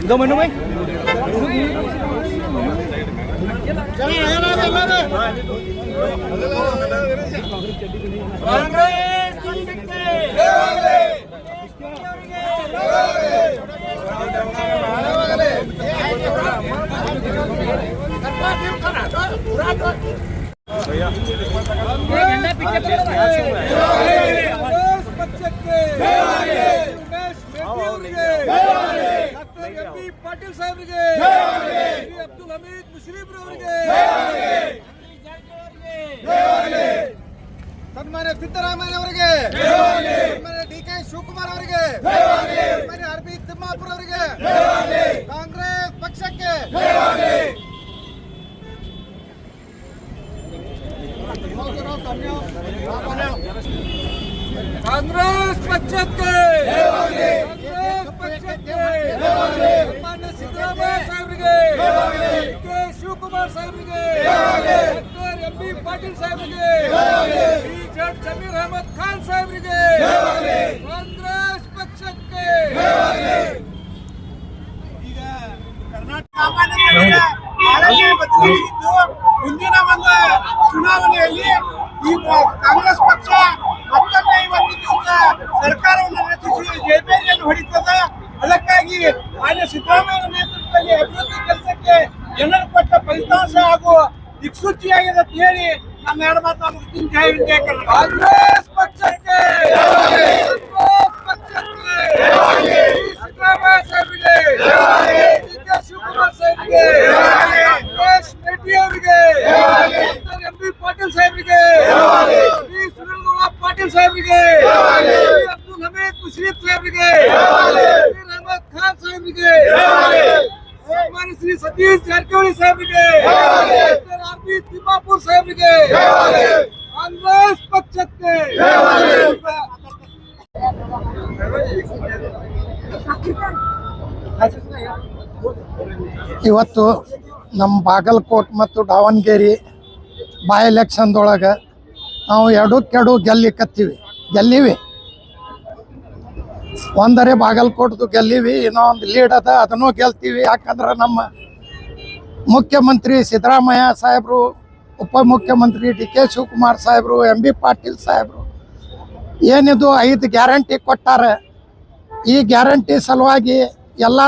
एकदम है ना भाई ಪಾಟೀಲ್ ಸಾಹೇಬ್ರಿಗೆ ಅಬ್ದುಲ್ ಹಮೀದ್ ಮುಷ್ರೀಫ್ರವರಿಗೆ ಸನ್ಮಾನ್ಯ ಸಿದ್ದರಾಮಯ್ಯ ಅವರಿಗೆ ಸನ್ಮಾನ್ಯ ಡಿ.ಕೆ. ಶಿವಕುಮಾರ್ ಅವರಿಗೆ ಸನ್ಮಾನ್ಯ ಆರ್.ಬಿ. ತಿಮ್ಮಾಪುರ ಅವರಿಗೆ ಕಾಂಗ್ರೆಸ್ ಪಕ್ಷಕ್ಕೆ ಕಾಂಗ್ರೆಸ್ ಪಕ್ಷಕ್ಕೆ ಸನ್ಮಾನ್ಯ ಸಿದ್ದರಾಮಯ್ಯ ಸಾಹೇಬರಿಗೆ ಡಿ.ಕೆ. ಶಿವಕುಮಾರ್ ಸಾಹೇಬರಿಗೆ ಡಾಕ್ಟರ್ ಎಂ.ಬಿ. ಪಾಟೀಲ್ ಸಾಹೇಬರಿಗೆ ಜಡ್ ಜಮೀರ್ ಅಹಮದ್ ಖಾನ್ ಸಾಹೇಬರಿಗೆ ಕಾಂಗ್ರೆಸ್ ಪಕ್ಷಕ್ಕೆ ಈಗ ಮುಂದಿನ ಒಂದು ಚುನಾವಣೆಯಲ್ಲಿ ಈ ಕಾಂಗ್ರೆಸ್ ಪಕ್ಷ ಮತ್ತೊಮ್ಮೆ ಇವತ್ತು ದಿವಸ ಸರ್ಕಾರವನ್ನು ರಚಿಸಿ ಜಯಬೇರಿಯನ್ನು ಹೊಡಿತದೆ. ಅದಕ್ಕಾಗಿ ಮಾನ್ಯ ಸಿದ್ದರಾಮಯ್ಯ ನೇತೃತ್ವದಲ್ಲಿ ಅಭಿವೃದ್ಧಿ ಕೆಲಸಕ್ಕೆ ಜನರು ಕೊಟ್ಟ ಫಲಿತಾಂಶ ಹಾಗೂ ದಿಕ್ಸೂಚಿಯಾಗಿದೆ ಅಂತ ಹೇಳಿ ನಮ್ಮ ಎರಡು ಮಾತು ಮುಗಿಸ್ತೀನಿ. ಜೈ ಹಿಂದ್ ಜೈ ಕರ್ನಾಟಕ. ಕಾಂಗ್ರೆಸ್ ಪಕ್ಷಕ್ಕೆ ಸಿದ್ದರಾಮಯ್ಯ ಸಾಹೇಬರಿಗೆ ಡಿ.ಕೆ. ಶಿವಕುಮಾರ್ ಸಾಹೇಬರಿಗೆ ರಮೇಶ್ ರೆಡ್ಡಿ ಅವರಿಗೆ ಎಂ.ಬಿ. ಪಾಟೀಲ್ ಸಾಹೇಬರಿಗೆ ಶ್ರೀ ಸುನಿಲ್ ಪಾಟೀಲ್ ಸಾಹೇಬರಿಗೆ ಅಬ್ದುಲ್ ಹಮೀದ್ ಮುಷ್ರೀಫ್ ಸಾಹೇಬರಿಗೆ ಅಹಮದ್ ಖಾನ್ ಸಾಹೇಬರಿಗೆ ಸನ್ಮಾನ್ಯ ಶ್ರೀ ಸತೀಶ್ ಜಾರಕಿಹೊಳಿ ಸಾಹೇಬರಿಗೆ ಆರ್.ಬಿ. ತಿಮ್ಮಾಪುರ್ ಸಾಹೇಬರಿಗೆ ಕಾಂಗ್ರೆಸ್ ಪಕ್ಷಕ್ಕೆ ಇವತ್ತು ನಮ್ಮ ಬಾಗಲಕೋಟ್ ಮತ್ತು ದಾವಣಗೆರೆ ಬೈ ಎಲೆಕ್ಷನ್ದೊಳಗೆ ನಾವು ಎರಡಕ್ಕೆರಡು ಗೆಲ್ಲೀವಿ. ಒಂದರೆ ಬಾಗಲಕೋಟ್ದು ಗೆಲ್ಲೀವಿ, ಇನ್ನೊಂದು ಲೀಡ್ ಅದ, ಅದನ್ನು ಗೆಲ್ತೀವಿ. ಯಾಕಂದ್ರೆ ನಮ್ಮ ಮುಖ್ಯಮಂತ್ರಿ ಸಿದ್ದರಾಮಯ್ಯ ಸಾಹೇಬರು, ಉಪಮುಖ್ಯಮಂತ್ರಿ ಡಿ.ಕೆ. ಶಿವಕುಮಾರ್ ಸಾಹೇಬರು, ಎಂ.ಬಿ. ಪಾಟೀಲ್ ಸಾಹೇಬರು ಏನಿದು 5 ಗ್ಯಾರಂಟಿ ಕೊಟ್ಟಾರೆ. ಈ ಗ್ಯಾರಂಟಿ ಸಲುವಾಗಿ ಎಲ್ಲ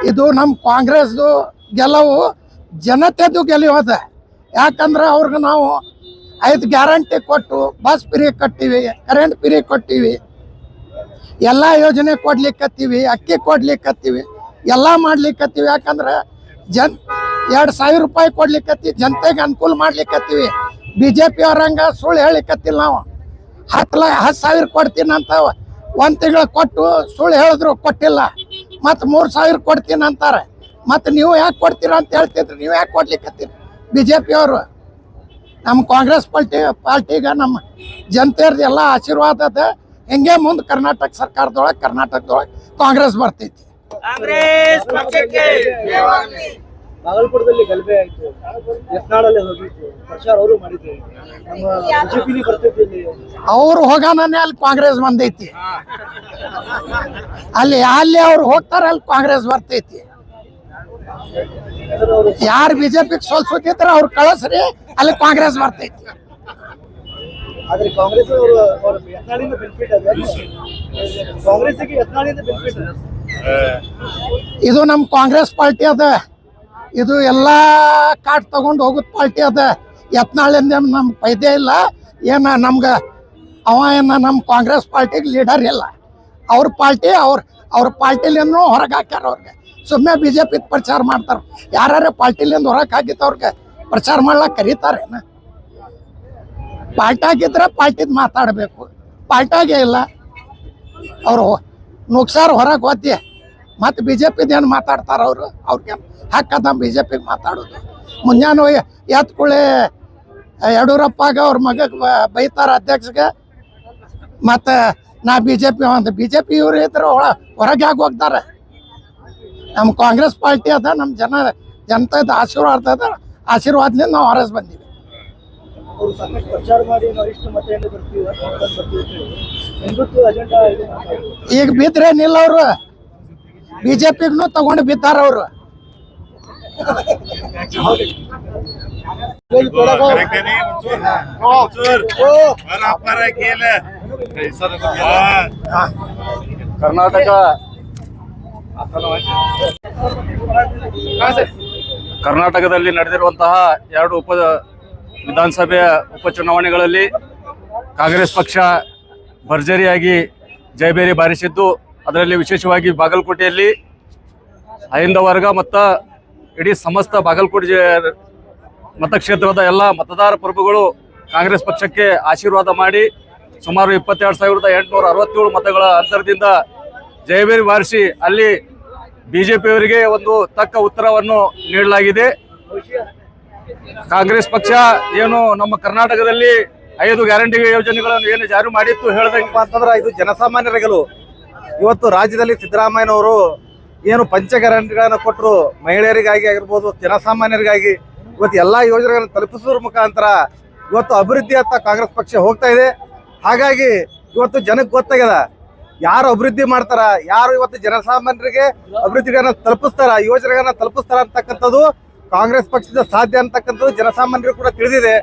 ಇದು ನಮ್ಮ ಕಾಂಗ್ರೆಸ್ದು ಗೆಲುವು ಜನತೆದು ಗೆಲುವದ. ಯಾಕಂದ್ರೆ ಅವ್ರಿಗೆ ನಾವು 5 ಗ್ಯಾರಂಟಿ ಕೊಟ್ಟು ಬಸ್ ಫ್ರೀ ಕಟ್ತೀವಿ, ಕರೆಂಟ್ ಫ್ರೀ ಕೊಟ್ಟಿವಿ, ಎಲ್ಲ ಯೋಜನೆ ಕೊಡ್ಲಿಕ್ಕತ್ತೀವಿ, ಅಕ್ಕಿ ಕೊಡ್ಲಿಕ್ಕತ್ತೀವಿ, ಎಲ್ಲ ಮಾಡ್ಲಿಕ್ಕತ್ತೀವಿ. ಯಾಕಂದ್ರೆ 2,000 ರೂಪಾಯಿ ಕೊಡ್ಲಿಕ್ಕತ್ತೀವಿ, ಜನತೆಗೆ ಅನುಕೂಲ ಮಾಡ್ಲಿಕ್ಕತ್ತೀವಿ. BJP ಅವ್ರಂಗೆ ಸುಳ್ಳು ಹೇಳಿಕತ್ತಿಲ್ಲ. ನಾವು 10,000 ಕೊಡ್ತೀನಿ ಅಂತ 1 ತಿಂಗಳು ಕೊಟ್ಟು ಸುಳ್ಳು ಹೇಳಿದ್ರು, ಕೊಟ್ಟಿಲ್ಲ. ಮತ್ತು 3,000 ಕೊಡ್ತೀನಿ ಅಂತಾರೆ. ಮತ್ತು ನೀವು ಯಾಕೆ ಕೊಡ್ತೀರ ಅಂತ ಹೇಳ್ತಿದ್ರಿ, ನೀವು ಯಾಕೆ ಕೊಡ್ಲಿಕ್ಕತ್ತೀರಿ? BJP ಅವರು ನಮ್ಮ ಕಾಂಗ್ರೆಸ್ ಪಾರ್ಟಿಗೆ ನಮ್ಮ ಜನತೆಯವ್ರದ್ದು ಎಲ್ಲ ಆಶೀರ್ವಾದ ಅದ. ಹಿಂಗೆ ಮುಂದೆ ಕರ್ನಾಟಕ ಸರ್ಕಾರದೊಳಗೆ ಕಾಂಗ್ರೆಸ್ ಬರ್ತೈತಿ. ಬಾಗಲಕೋಟದಲ್ಲಿ ಗಲಭೆ ಆಯ್ತು, ಯತ್ನಾಳಲ್ಲಿ ಹೋಗಿತ್ತು, ಪ್ರಚಾರ ಅವರು ಮಾಡಿದ್ರು, ನಮ್ಮ ಬಿಜೆಪಿನೇ ಬರ್ತೈತಿ. ಅವ್ರು ಹೋಗಾನೇ ಅಲ್ಲಿ ಕಾಂಗ್ರೆಸ್ ಬಂದೈತಿ. ಅಲ್ಲಿ ಅವ್ರು ಹೋಗ್ತಾರ, ಅಲ್ಲಿ ಕಾಂಗ್ರೆಸ್ ಬರ್ತೈತಿ. ಯಾರು ಬಿಜೆಪಿ ಸೋಲ್ಸುತ್ತಿದ್ರ ಅವ್ರು ಕಳಿಸ್ರಿ, ಅಲ್ಲಿ ಕಾಂಗ್ರೆಸ್ ಬರ್ತೈತಿ. ಆದ್ರೆ ಕಾಂಗ್ರೆಸ್ ಯತ್ನಾಳಿಂದ ಬೆನಿಫಿಟ್ ಅದ, ಕಾಂಗ್ರೆಸ್ಗೆ ಯತ್ನಾಳಿಂದ ಬೆನಿಫಿಟ್ ಅದ. ಇದು ನಮ್ಮ ಕಾಂಗ್ರೆಸ್ ಪಾರ್ಟಿ ಅದ. ಇದು ಎಲ್ಲ ಕಾಟ್ ತಗೊಂಡು ಹೋಗೋದು ಪಾರ್ಟಿ ಅದ. ಯತ್ನಾಳಿಂದ ನಮ್ಗೆ ಫೈದೆ ಇಲ್ಲ. ನಮ್ಗೆ ನಮ್ಮ ಕಾಂಗ್ರೆಸ್ ಪಾರ್ಟಿಗೆ ಲೀಡರ್ ಇಲ್ಲ. ಅವ್ರ ಪಾರ್ಟಿ ಅವ್ರ ಪಾರ್ಟಿಲಿಂದ ಹೊರಗೆ ಹಾಕ್ಯಾರ. ಅವ್ರಿಗೆ ಸುಮ್ಮನೆ BJP ಪ್ರಚಾರ ಮಾಡ್ತಾರೆ. ಯಾರ್ಯಾರ ಪಾರ್ಟಿಲಿಂದ ಹೊರಗೆ ಹಾಕಿತ್ತವ್ರಿಗೆ ಪ್ರಚಾರ ಮಾಡ್ಲಾಕ ಕರೀತಾರೇನ? ಪಾರ್ಟಿಯಾಗಿದ್ರೆ ಪಾರ್ಟಿದ್ ಮಾತಾಡಬೇಕು, ಪಾರ್ಟಿಯಾಗೇ ಇಲ್ಲ. ಅವರು ನುಗ್ಸಾರ ಹೊರಗೆ ಹೋದ್ಯ ಮತ್ತು BJPದ ಏನು ಮಾತಾಡ್ತಾರೆ ಅವ್ರಿಗೆ ಹಕ್ಕದ BJPಗೆ ಮಾತಾಡೋದು. ಮುಂಜಾನೆ ಎತ್ಕೊಳ್ಳಿ ಯಡಿಯೂರಪ್ಪಗೆ ಅವ್ರ ಮಗಗೆ ಬೈತಾರೆ ಅಧ್ಯಕ್ಷಗೆ. ಮತ್ತು ನಾ BJP ಇವ್ರು ಇದ್ರೆ ಹೊರಗೆ ಆಗಿ ಹೋಗ್ತಾರೆ. ನಮ್ಮ ಕಾಂಗ್ರೆಸ್ ಪಾರ್ಟಿ ಅದ, ನಮ್ಮ ಜನತೆದ ಆಶೀರ್ವಾದ ಅದ. ಆಶೀರ್ವಾದದಿಂದ ನಾವು ಹೊರಸ್ ಬಂದೀವಿ. ಈಗ ಬಿದ್ರೇನಿಲ್ಲ ಅವರು. ಬಿಜೆಪಿಗೂ ತಗೊಂಡು ಬಿದ್ದಾರ ಅವ್ರು. ಕರ್ನಾಟಕದಲ್ಲಿ ನಡೆದಿರುವಂತಹ 2 ವಿಧಾನಸಭೆಯ ಉಪಚುನಾವಣೆಗಳಲ್ಲಿ ಕಾಂಗ್ರೆಸ್ ಪಕ್ಷ ಭರ್ಜರಿಯಾಗಿ ಜಯಬೇರಿ ಬಾರಿಸಿದ್ದು, ಅದರಲ್ಲಿ ವಿಶೇಷವಾಗಿ ಬಾಗಲಕೋಟೆಯಲ್ಲಿ ಅಹಿಂದ ವರ್ಗ ಮತ್ತು ಇಡೀ ಸಮಸ್ತ ಬಾಗಲಕೋಟೆ ಮತಕ್ಷೇತ್ರದ ಎಲ್ಲ ಮತದಾರ ಪ್ರಭುಗಳು ಕಾಂಗ್ರೆಸ್ ಪಕ್ಷಕ್ಕೆ ಆಶೀರ್ವಾದ ಮಾಡಿ ಸುಮಾರು 22,867 ಮತಗಳ ಅಂತರದಿಂದ ಜಯಬೇರಿ ಬಾರಿಸಿ ಅಲ್ಲಿ ಬಿಜೆಪಿಯವರಿಗೆ ಒಂದು ತಕ್ಕ ಉತ್ತರವನ್ನು ನೀಡಲಾಗಿದೆ. ಕಾಂಗ್ರೆಸ್ ಪಕ್ಷ ಏನು ನಮ್ಮ ಕರ್ನಾಟಕದಲ್ಲಿ 5 ಗ್ಯಾರಂಟಿ ಯೋಜನೆಗಳನ್ನು ಏನು ಜಾರಿ ಮಾಡಿತ್ತು ಹೇಳಿದಂಗೆ ಅಂತಂದ್ರೆ ಇದು ಜನಸಾಮಾನ್ಯರ ಗೆಲುವು. ಇವತ್ತು ರಾಜ್ಯದಲ್ಲಿ ಸಿದ್ದರಾಮಯ್ಯನವರು ಏನು ಪಂಚ ಗ್ಯಾರಂಟಿಗಳನ್ನು ಕೊಟ್ಟರು, ಮಹಿಳೆಯರಿಗಾಗಿ ಆಗಿರ್ಬೋದು, ಜನಸಾಮಾನ್ಯರಿಗಾಗಿ ಇವತ್ತು ಎಲ್ಲ ಯೋಜನೆಗಳನ್ನು ತಲುಪಿಸುವ ಮುಖಾಂತರ ಇವತ್ತು ಅಭಿವೃದ್ಧಿಯತ್ತ ಕಾಂಗ್ರೆಸ್ ಪಕ್ಷ ಹೋಗ್ತಾ ಇದೆ. ಹಾಗಾಗಿ ಇವತ್ತು ಜನಕ್ಕೆ ಗೊತ್ತಾಗ್ಯದ ಯಾರು ಅಭಿವೃದ್ಧಿ ಮಾಡ್ತಾರ, ಯಾರು ಇವತ್ತು ಜನಸಾಮಾನ್ಯರಿಗೆ ಅಭಿವೃದ್ಧಿಗಳನ್ನ ತಲುಪಿಸ್ತಾರ, ಯೋಜನೆಗಳನ್ನ ತಲುಪಿಸ್ತಾರ ಅಂತಕ್ಕಂಥದ್ದು ಕಾಂಗ್ರೆಸ್ ಪಕ್ಷದ ಸಾಧ್ಯ ಅಂತಕ್ಕಂಥದ್ದು ಜನಸಾಮಾನ್ಯರು ಕೂಡ ತಿಳಿದಿದೆ.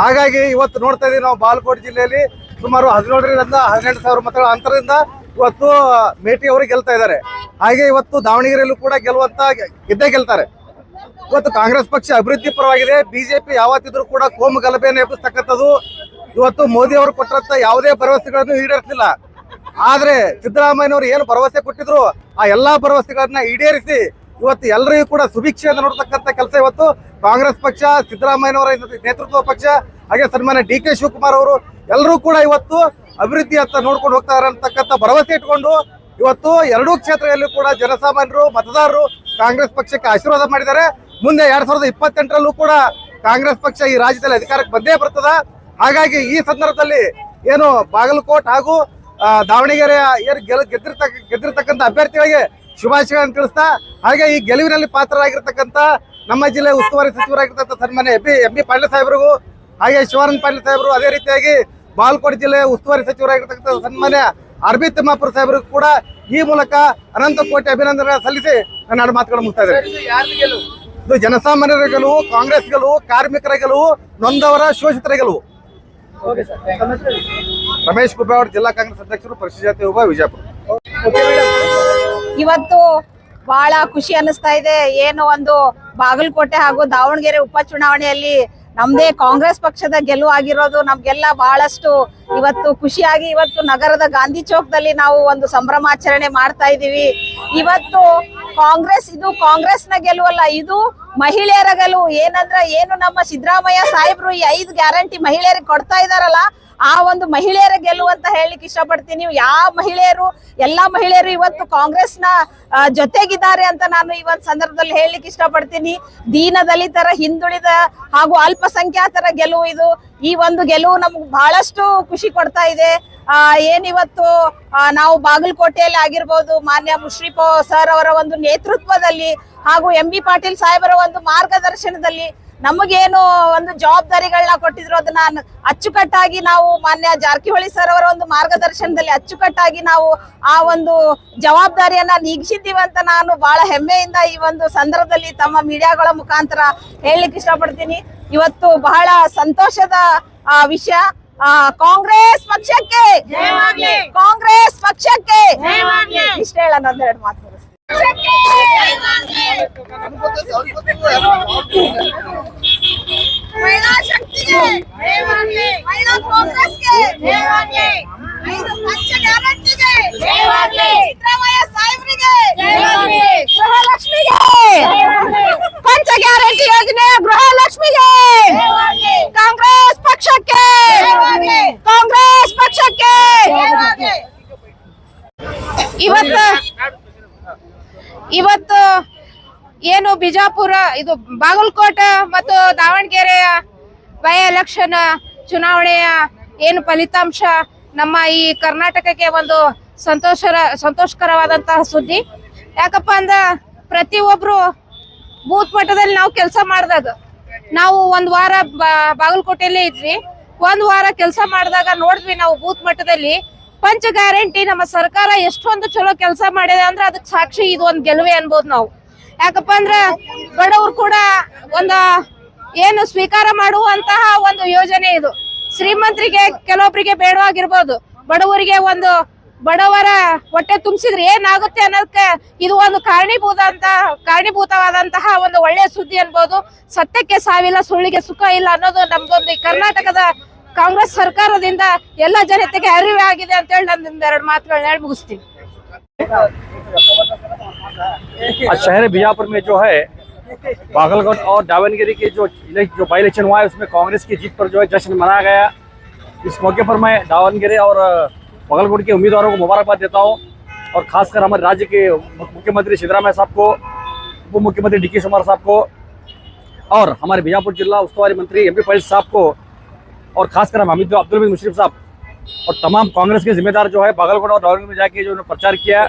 ಹಾಗಾಗಿ ಇವತ್ತು ನೋಡ್ತಾ ಇದೀವಿ ನಾವು ಬಾಗಲಕೋಟೆ ಜಿಲ್ಲೆಯಲ್ಲಿ ಸುಮಾರು 17ರಿಂದ 18,000 ಮತಗಳ ಅಂತರದಿಂದ ಇವತ್ತು ಮೇಟಿ ಅವರು ಗೆಲ್ತಾ ಇದ್ದಾರೆ. ಹಾಗೆ ಇವತ್ತು ದಾವಣಗೆರೆಯಲ್ಲೂ ಕೂಡ ಗೆದ್ದೇ ಗೆಲ್ತಾರೆ. ಇವತ್ತು ಕಾಂಗ್ರೆಸ್ ಪಕ್ಷ ಅಭಿವೃದ್ಧಿ ಪರವಾಗಿದೆ. ಬಿಜೆಪಿ ಯಾವತ್ತಿದ್ರು ಕೂಡ ಕೋಮು ಗಲಭೆಯನ್ನು ಎಬ್ಬಿಸ್ತಕ್ಕಂಥದ್ದು. ಇವತ್ತು ಮೋದಿ ಅವರು ಕೊಟ್ಟಂತ ಯಾವುದೇ ಭರವಸೆಗಳನ್ನು ಈಡೇರಿಸಿಲ್ಲ. ಆದ್ರೆ ಸಿದ್ದರಾಮಯ್ಯನವರು ಏನು ಭರವಸೆ ಕೊಟ್ಟಿದ್ರು ಆ ಎಲ್ಲಾ ಭರವಸೆಗಳನ್ನ ಈಡೇರಿಸಿ ಇವತ್ತು ಎಲ್ಲರಿಗೂ ಕೂಡ ಸುಭಿಕ್ಷೆಯನ್ನು ನೋಡ್ತಕ್ಕಂಥ ಕೆಲಸ ಇವತ್ತು ಕಾಂಗ್ರೆಸ್ ಪಕ್ಷ, ಸಿದ್ದರಾಮಯ್ಯನವರ ನೇತೃತ್ವ ಪಕ್ಷ, ಹಾಗೆ ಸನ್ಮಾನ್ಯ ಡಿ.ಕೆ. ಶಿವಕುಮಾರ್ ಅವರು ಎಲ್ಲರೂ ಕೂಡ ಇವತ್ತು ಅಭಿವೃದ್ಧಿ ಅಂತ ನೋಡ್ಕೊಂಡು ಹೋಗ್ತಾರೆ ಅಂತಕ್ಕಂಥ ಭರವಸೆ ಇಟ್ಕೊಂಡು ಇವತ್ತು 2 ಕ್ಷೇತ್ರದಲ್ಲೂ ಕೂಡ ಜನಸಾಮಾನ್ಯರು ಮತದಾರರು ಕಾಂಗ್ರೆಸ್ ಪಕ್ಷಕ್ಕೆ ಆಶೀರ್ವಾದ ಮಾಡಿದ್ದಾರೆ. ಮುಂದೆ 2028ರಲ್ಲೂ ಕೂಡ ಕಾಂಗ್ರೆಸ್ ಪಕ್ಷ ಈ ರಾಜ್ಯದಲ್ಲಿ ಅಧಿಕಾರಕ್ಕೆ ಬಂದೇ ಬರ್ತದ. ಹಾಗಾಗಿ ಈ ಸಂದರ್ಭದಲ್ಲಿ ಏನು ಬಾಗಲಕೋಟ್ ಹಾಗೂ ದಾವಣಗೆರೆಯ ಏನು ಗೆದ್ದಿರ್ತಕ್ಕಂಥ ಅಭ್ಯರ್ಥಿಗಳಿಗೆ ಶುಭಾಶಯಗಳನ್ನು ತಿಳಿಸ್ತಾ, ಹಾಗೆ ಈ ಗೆಲುವಿನಲ್ಲಿ ಪಾತ್ರರಾಗಿರ್ತಕ್ಕಂಥ ನಮ್ಮ ಜಿಲ್ಲೆ ಉಸ್ತುವಾರಿ ಸಚಿವರಾಗಿರ್ತಕ್ಕಂಥ ಸನ್ಮಾನ್ಯ ಎಂ ಬಿ ಪಾಟೀಲ್ ಸಾಹೇಬರಿಗೂ, ಹಾಗೆ ಶಿವಾನಂದ ಪಾಟೀಲ್ ಸಾಹೇಬರು, ಅದೇ ರೀತಿಯಾಗಿ ಬಾಗಲಕೋಟೆ ಜಿಲ್ಲೆ ಉಸ್ತುವಾರಿ ಸಚಿವರಾಗಿರ್ತಕ್ಕಂಥ ಸನ್ಮಾನ್ಯ ಆರ್.ಬಿ. ತಿಮ್ಮಾಪುರ ಸಾಹೇಬರಿಗೂ ಕೂಡ ಈ ಮೂಲಕ ಅನಂತ ಕೋಟಿ ಅಭಿನಂದನೆ ಸಲ್ಲಿಸಿ ನನ್ನ 2 ಮಾತುಗಳನ್ನು ಮುಗಿಸ್ತಾ ಇದ್ದೇನೆ. ಇದು ಜನಸಾಮಾನ್ಯರ ಗೆಲುವು, ಕಾಂಗ್ರೆಸ್ ಗೆಲುವು, ಕಾರ್ಮಿಕರ ಗೆಲುವು, ನೊಂದವರ ಶೋಷಿತರ ಗೆಲುವು. ರಮೇಶ್ ಕುಬೇವಾಡ್, ಜಿಲ್ಲಾ ಕಾಂಗ್ರೆಸ್ ಅಧ್ಯಕ್ಷರು, ಪರಿಶಿಷ್ಟ ಜಾತಿ ವಿಭಾಗ, ವಿಜಯಪುರ. ಇವತ್ತು ಬಹಳ ಖುಷಿ ಅನಿಸ್ತಾ ಇದೆ. ಏನು ಒಂದು ಬಾಗಲಕೋಟೆ ಹಾಗೂ ದಾವಣಗೆರೆ ಉಪಚುನಾವಣೆಯಲ್ಲಿ ನಮ್ದೇ ಕಾಂಗ್ರೆಸ್ ಪಕ್ಷದ ಗೆಲುವು ಆಗಿರೋದು ನಮ್ಗೆಲ್ಲ ಬಹಳಷ್ಟು ಇವತ್ತು ಖುಷಿಯಾಗಿ ಇವತ್ತು ನಗರದ ಗಾಂಧಿ ಚೌಕದಲ್ಲಿ ನಾವು ಒಂದು ಸಂಭ್ರಮಾಚರಣೆ ಮಾಡ್ತಾ ಇದೀವಿ. ಇವತ್ತು ಇದು ಕಾಂಗ್ರೆಸ್ನ ಗೆಲುವಲ್ಲ, ಇದು ಮಹಿಳೆಯರ ಗೆಲುವು. ಏನಂದ್ರೆ ಏನು ನಮ್ಮ ಸಿದ್ದರಾಮಯ್ಯ ಸಾಹೇಬ್ರು ಈ 5 ಗ್ಯಾರಂಟಿ ಮಹಿಳೆಯರಿಗೆ ಕೊಡ್ತಾ ಇದಾರಲ್ಲ, ಆ ಒಂದು ಮಹಿಳೆಯರ ಗೆಲುವು ಅಂತ ಹೇಳಲಿಕ್ಕೆ ಇಷ್ಟಪಡ್ತೀನಿ. ಎಲ್ಲಾ ಮಹಿಳೆಯರು ಇವತ್ತು ಕಾಂಗ್ರೆಸ್ನ ಜೊತೆಗಿದ್ದಾರೆ ಅಂತ ನಾನು ಈ ಒಂದು ಸಂದರ್ಭದಲ್ಲಿ ಹೇಳಲಿಕ್ಕೆ ಇಷ್ಟಪಡ್ತೀನಿ. ದೀನ ದಲಿತರ, ಹಿಂದುಳಿದ ಹಾಗೂ ಅಲ್ಪಸಂಖ್ಯಾತರ ಗೆಲುವು ಇದು. ಈ ಒಂದು ಗೆಲುವು ನಮ್ಗೆ ಬಹಳಷ್ಟು ಖುಷಿ ಕೊಡ್ತಾ ಇದೆ. ಏನಿವತ್ತು ನಾವು ಬಾಗಲಕೋಟೆಯಲ್ಲಿ ಆಗಿರ್ಬೋದು, ಮಾನ್ಯ ಮುಶ್ರೀಫ್ ಸರ್ ಅವರ ಒಂದು ನೇತೃತ್ವದಲ್ಲಿ ಹಾಗೂ ಎಂ ಬಿ ಪಾಟೀಲ್ ಸಾಹೇಬರ ಒಂದು ಮಾರ್ಗದರ್ಶನದಲ್ಲಿ ನಮಗೇನು ಒಂದು ಜವಾಬ್ದಾರಿಗಳನ್ನ ಕೊಟ್ಟಿದ್ರು ಅದನ್ನ ಅಚ್ಚುಕಟ್ಟಾಗಿ ನಾವು ಮಾನ್ಯ ಜಾರಕಿಹೊಳಿ ಸರ್ ಅವರ ಒಂದು ಮಾರ್ಗದರ್ಶನದಲ್ಲಿ ಅಚ್ಚುಕಟ್ಟಾಗಿ ನಾವು ಆ ಒಂದು ಜವಾಬ್ದಾರಿಯನ್ನ ನೀಗಿಸಿದ್ದೀವಿ ಅಂತ ನಾನು ಬಹಳ ಹೆಮ್ಮೆಯಿಂದ ಈ ಒಂದು ಸಂದರ್ಭದಲ್ಲಿ ತಮ್ಮ ಮೀಡಿಯಾಗಳ ಮುಖಾಂತರ ಹೇಳಲಿಕ್ಕೆ ಇಷ್ಟಪಡ್ತೀನಿ. ಇವತ್ತು ಬಹಳ ಸಂತೋಷದ ವಿಷಯ. ಕಾಂಗ್ರೆಸ್ ಪಕ್ಷಕ್ಕೆ ಕಾಂಗ್ರೆಸ್ ಪಕ್ಷಕ್ಕೆ ಇಷ್ಟ ಹೇಳೋಣ, 2 ಮಾತು. महिला शक्ति के महिला कांग्रेस के 5 पंच ग्यारंटी के सिद्धरामಯ್ಯ ಸಾಹೇಬರಿಗೆ ಗೃಹಲಕ್ಷ್ಮಿಗೆ ಪಂಚ ಗ್ಯಾರಂಟಿ ಯೋಜನೆ, ಗೃಹಲಕ್ಷ್ಮಿಗೆ ಕಾಂಗ್ರೆಸ್ ಪಕ್ಷಕ್ಕೆ ಕಾಂಗ್ರೆಸ್ ಪಕ್ಷಕ್ಕೆ. ಇವತ್ತು ಏನು ಬಿಜಾಪುರ, ಇದು ಬಾಗಲಕೋಟೆ ಮತ್ತು ದಾವಣಗೆರೆಯ ಬೈ ಎಲೆಕ್ಷನ್ ಚುನಾವಣೆಯ ಏನು ಫಲಿತಾಂಶ ನಮ್ಮ ಈ ಕರ್ನಾಟಕಕ್ಕೆ ಒಂದು ಸಂತೋಷಕರವಾದಂತಹ ಸುದ್ದಿ. ಯಾಕಪ್ಪ ಅಂದ್ರ ಪ್ರತಿಯೊಬ್ರು ಬೂತ್ ಮಟ್ಟದಲ್ಲಿ ನಾವು ಕೆಲಸ ಮಾಡಿದಾಗ, ನಾವು 1 ವಾರ ಬಾಗಲಕೋಟೆಯಲ್ಲೇ ಇದ್ವಿ, 1 ವಾರ ಕೆಲಸ ಮಾಡಿದಾಗ ನೋಡಿದ್ವಿ ನಾವು ಬೂತ್ ಮಟ್ಟದಲ್ಲಿ ಪಂಚ ಗ್ಯಾರಂಟಿ ನಮ್ಮ ಸರ್ಕಾರ ಎಷ್ಟೊಂದು ಚಲೋ ಕೆಲಸ ಮಾಡಿದೆ ಅಂದ್ರೆ ಅದಕ್ಕೆ ಸಾಕ್ಷಿ ಇದು ಒಂದು ಗೆಲುವೆ ಅನ್ಬೋದು ನಾವು. ಯಾಕಪ್ಪ ಅಂದ್ರೆ ಬಡವರು ಕೂಡ ಒಂದು ಏನು ಸ್ವೀಕಾರ ಮಾಡುವಂತಹ ಒಂದು ಯೋಜನೆ ಇದು. ಶ್ರೀಮಂತರಿಗೆ ಕೆಲವೊಬ್ಬರಿಗೆ ಬೇಡವಾಗಿರ್ಬೋದು, ಬಡವರಿಗೆ ಒಂದು ಬಡವರ ಹೊಟ್ಟೆ ತುಂಬಿಸಿದ್ರೆ ಏನಾಗುತ್ತೆ ಅನ್ನೋದಕ್ಕೆ ಇದು ಒಂದು ಕಾರಣೀಭೂತವಾದಂತಹ ಒಂದು ಒಳ್ಳೆಯ ಸುದ್ದಿ ಅನ್ಬೋದು. ಸತ್ಯಕ್ಕೆ ಸಾವಿಲ್ಲ, ಸುಳ್ಳಿಗೆ ಸುಖ ಇಲ್ಲ ಅನ್ನೋದು ನಮ್ದೊಂದು ಈ ಕರ್ನಾಟಕದ ಕಾಂಗ್ರೆಸ್ ಸರ್ಕಾರದಿಂದ ಎಲ್ಲ ಜನತೆಗೆ ಅರಿವು ಆಗಿದೆ ಅಂತ ಹೇಳಿ ನಾನು ಎರಡು ಮಾತುಗಳನ್ನ ಹೇಳಿ ಮುಗಿಸ್ತೀನಿ. शहर बीजापुर में जो है बागलकोट और दावनगिरी के जो बाई इलेक्शन हुआ है उसमें कांग्रेस की जीत पर जो है जश्न मनाया गया। इस मौके पर मैं दावनगिरी और बागलकोट के उम्मीदवारों को मुबारकबाद देता हूं और खासकर हमारे राज्य के मुख्यमंत्री सिद्धरामैया साहब को, उप मुख्यमंत्री डी के कुमार साहब को और हमारे बीजापुर जिला उस्तुवारी मंत्री MP पाटिल साहब को और खासकर हम अब्दुल हमीद मुशर्रफ साहब और तमाम कांग्रेस के जिम्मेदार जो है बागलकोट और दावनगिरी में जाके जो उन्होंने प्रचार किया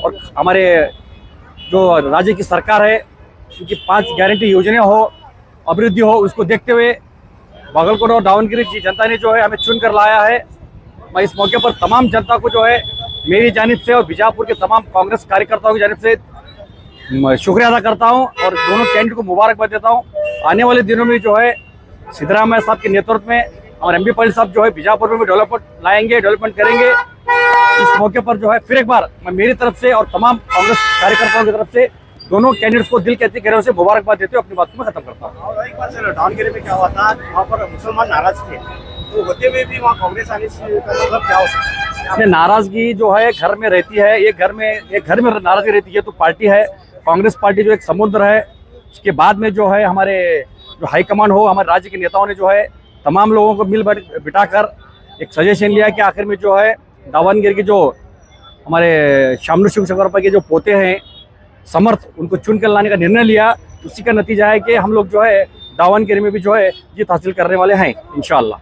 और हमारे जो राज्य की सरकार है उनकी 5 गारंटी योजनाएं हो, अभिवृद्धि हो, उसको देखते हुए बागलकोट और दावनगिरी की जनता ने जो है हमें चुन कर लाया है। मैं इस मौके पर तमाम जनता को जो है मेरी जानिब से और बीजापुर के तमाम कांग्रेस कार्यकर्ताओं की जानिब से शुक्रिया अदा करता हूं और दोनों कैंडिडेट को मुबारकबाद देता हूं। आने वाले दिनों में जो है सिद्धरामैया साहब के नेतृत्व में और MP पाटिल साहब जो है बीजापुर में भी डेवलपमेंट करेंगे। इस मौके पर जो है फिर एक बार मैं मेरी तरफ से और तमाम कांग्रेस कार्यकर्ताओं की तरफ से दोनों कैंडिडेट्स को दिल कहती गहराइयों से मुबारकबाद देते हुए अपनी बात को मैं खत्म करता हूँ। एक बार सर दावनगिरी में क्या हुआ था, वहाँ पर मुसलमान नाराज थे, तो होते हुए भी वहाँ कांग्रेस आने से का मतलब क्या हो सकता है? अपने नाराजगी जो है घर में रहती है, एक घर में नाराजगी रहती है तो पार्टी है कांग्रेस पार्टी जो एक समुद्र है। उसके बाद में जो है हमारे जो हाईकमांड हो, हमारे राज्य के नेताओं ने जो है तमाम लोगों को मिल बिठाकर एक सजेशन लिया कि आखिर में जो है दावनगिरी के जो हमारे शामनूर शिवशंकर के जो पोते हैं समर्थ, उनको चुन कर लाने का निर्णय लिया। उसी का नतीजा है कि हम लोग जो है दावनगिरी में भी जो है जीत हासिल करने वाले हैं इंशाअल्लाह।